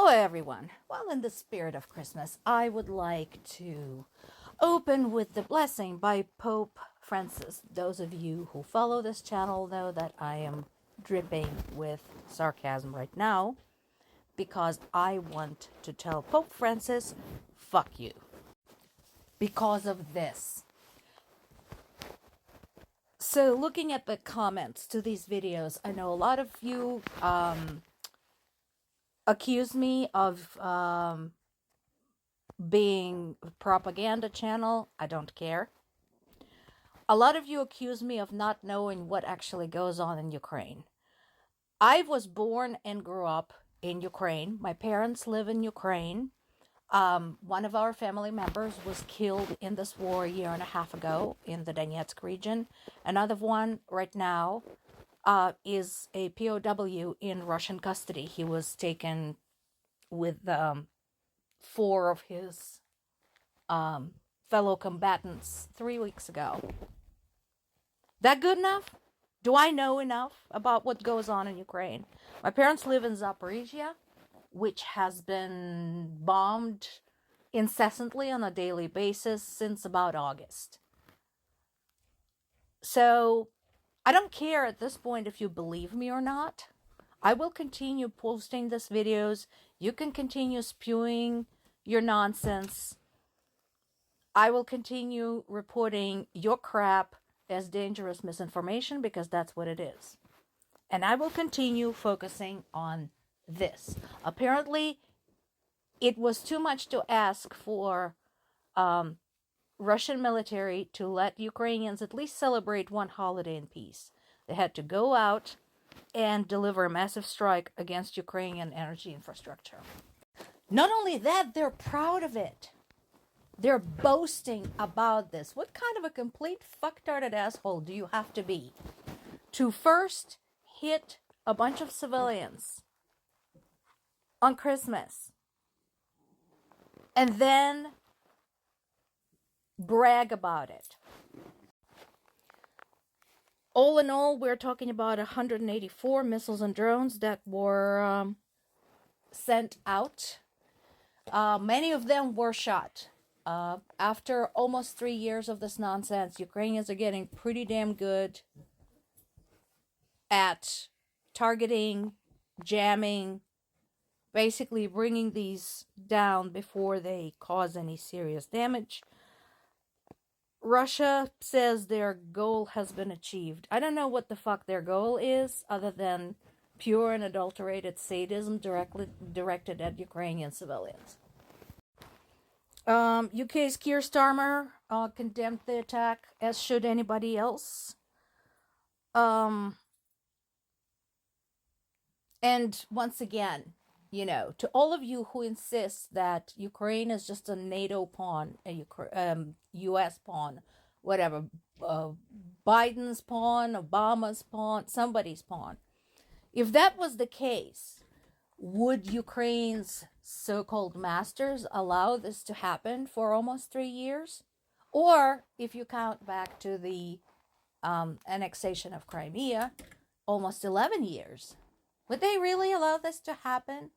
Hello, everyone. Well, in the spirit of Christmas, I would like to open with the blessing by Pope Francis. Those of you who follow this channel know that I am dripping with sarcasm right now because I want to tell Pope Francis, fuck you. Because of this. So, looking at the comments to these videos, I know a lot of you accuse me of being a propaganda channel. I don't care. A lot of you accuse me of not knowing what actually goes on in Ukraine. I was born and grew up in Ukraine. My parents live in Ukraine. One of our family members was killed in this war a year and a half ago in the Donetsk region. Another one right now is a POW in Russian custody. He was taken with 4 of his fellow combatants 3 weeks ago. That good enough? Do I know enough about what goes on in Ukraine? My parents live in Zaporizhia, which has been bombed incessantly on a daily basis since about August. So I don't care at this point if you believe me or not. I will continue posting these videos. You can continue spewing your nonsense. I will continue reporting your crap as dangerous misinformation because that's what it is. And I will continue focusing on this. Apparently, it was too much to ask for Russian military to let Ukrainians at least celebrate one holiday in peace. They had to go out and deliver a massive strike against Ukrainian energy infrastructure. Not only that, they're proud of it. They're boasting about this. What kind of a complete fucktarded asshole do you have to be to first hit a bunch of civilians on Christmas and then brag about it? All in all, we're talking about 184 missiles and drones that were sent out. Many of them were shot. After almost 3 years of this nonsense, Ukrainians are getting pretty damn good at targeting, jamming, basically bringing these down before they cause any serious damage. Russia says their goal has been achieved. I don't know what the fuck their goal is other than pure and adulterated sadism directed at Ukrainian civilians. UK's Keir Starmer condemned the attack, as should anybody else. And once again, to all of you who insist that Ukraine is just a NATO pawn, a US pawn, whatever, Biden's pawn, Obama's pawn, somebody's pawn. If that was the case, would Ukraine's so-called masters allow this to happen for almost 3 years? Or, if you count back to the annexation of Crimea, almost 11 years. Would they really allow this to happen?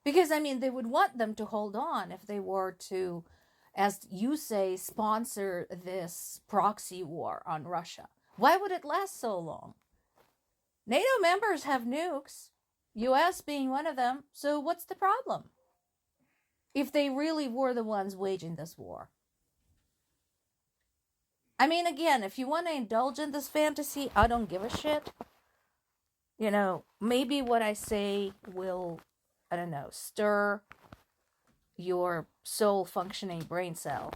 Because, they would want them to hold on if they were to, as you say, sponsor this proxy war on Russia. Why would it last so long? NATO members have nukes, US being one of them, so what's the problem? If they really were the ones waging this war. Again, if you want to indulge in this fantasy, I don't give a shit. Maybe what I say will, stir your soul functioning brain cell.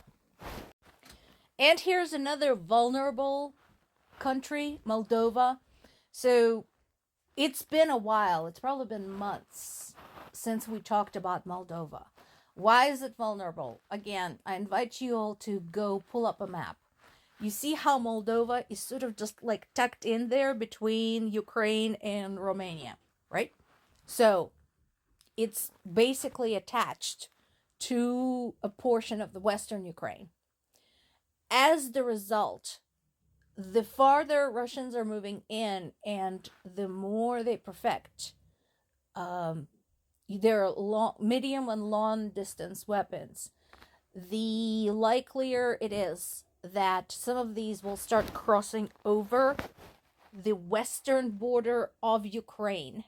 And here's another vulnerable country, Moldova. So it's been a while. It's probably been months since we talked about Moldova. Why is it vulnerable? Again, I invite you all to go pull up a map. You see how Moldova is sort of just like tucked in there between Ukraine and Romania, right? So it's basically attached to a portion of the Western Ukraine. As the result, the farther Russians are moving in and the more they perfect they're medium and long distance weapons, the likelier it is that some of these will start crossing over the western border of Ukraine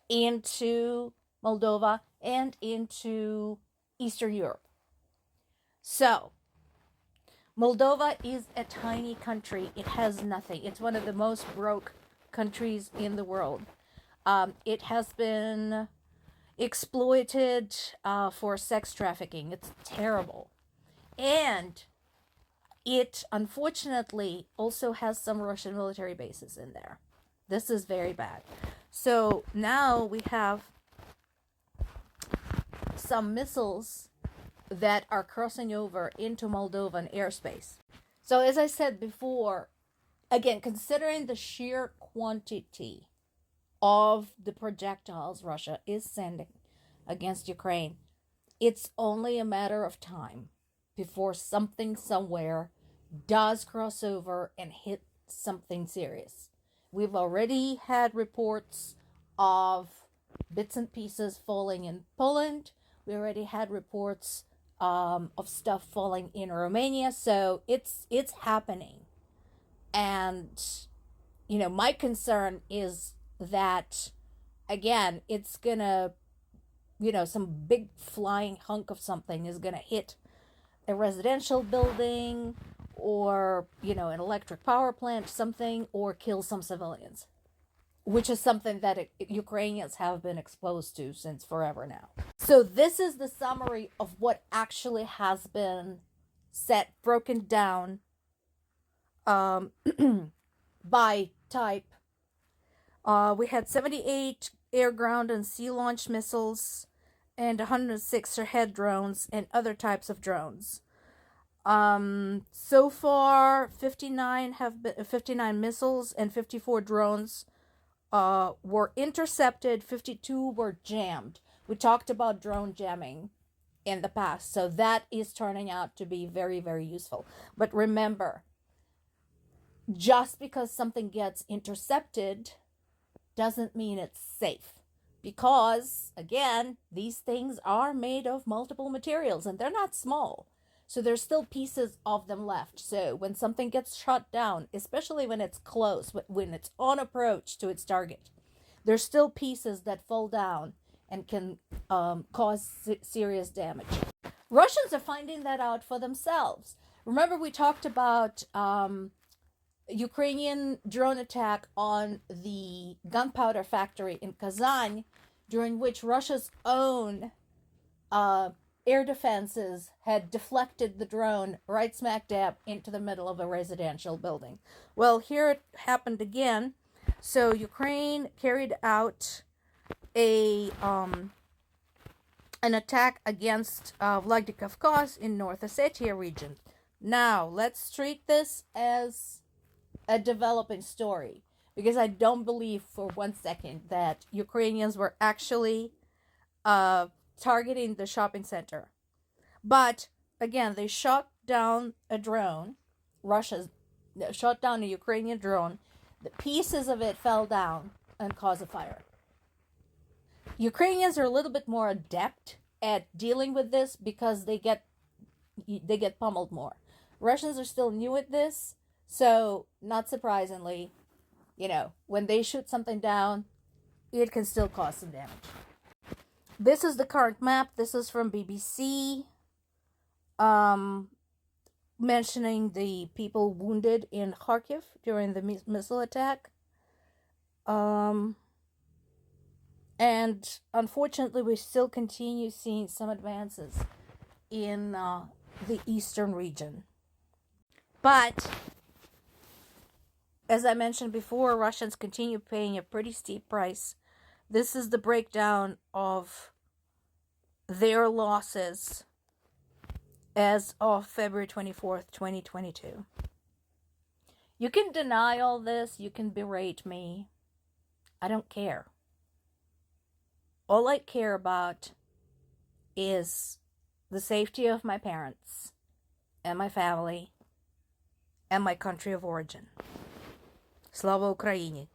into Moldova and into Eastern Europe. So, Moldova is a tiny country. It has nothing. It's one of the most broke countries in the world. It has been exploited for sex trafficking. It's terrible. And it, unfortunately, also has some Russian military bases in there. This is very bad. So now we have some missiles that are crossing over into Moldovan airspace. So as I said before, again, considering the sheer quantity of the projectiles Russia is sending against Ukraine, it's only a matter of time before something somewhere does cross over and hit something serious. We've already had reports of bits and pieces falling in Poland. We already had reports of stuff falling in Romania. So it's happening. And, my concern is that, again, it's gonna, some big flying hunk of something is gonna hit a residential building or, an electric power plant, something, or kill some civilians, which is something that Ukrainians have been exposed to since forever now. So this is the summary of what actually has been broken down by type. We had 78 air, ground, and sea launched missiles and 106 Shahed drones and other types of drones. So far, 59 missiles and 54 drones were intercepted. 52 were jammed. We talked about drone jamming in the past, so that is turning out to be very, very useful. But remember, just because something gets intercepted doesn't mean it's safe. Because, again, these things are made of multiple materials and they're not small. So there's still pieces of them left. So when something gets shot down, especially when it's close, when it's on approach to its target, there's still pieces that fall down and can cause serious damage. Russians are finding that out for themselves. Remember, we talked about Ukrainian drone attack on the gunpowder factory in Kazan, during which Russia's own air defenses had deflected the drone right smack dab into the middle of a residential building. Well, here it happened again. So Ukraine carried out an attack against Vladikavkaz in North Ossetia region. Now, let's treat this as a developing story, because I don't believe for 1 second that Ukrainians were actually targeting the shopping center. But again, they shot down a drone. Russia shot down a Ukrainian drone. The pieces of it fell down and caused a fire. Ukrainians are a little bit more adept at dealing with this because they get pummeled more. Russians are still new at this, so not surprisingly, when they shoot something down, it can still cause some damage. This is the current map. This is from BBC, mentioning the people wounded in Kharkiv during the missile attack. And unfortunately, we still continue seeing some advances in the eastern region. But, as I mentioned before, Russians continue paying a pretty steep price. This is the breakdown of their losses as of February 24th, 2022. You can deny all this, you can berate me. I don't care. All I care about is the safety of my parents and my family and my country of origin. Slava Ukraini!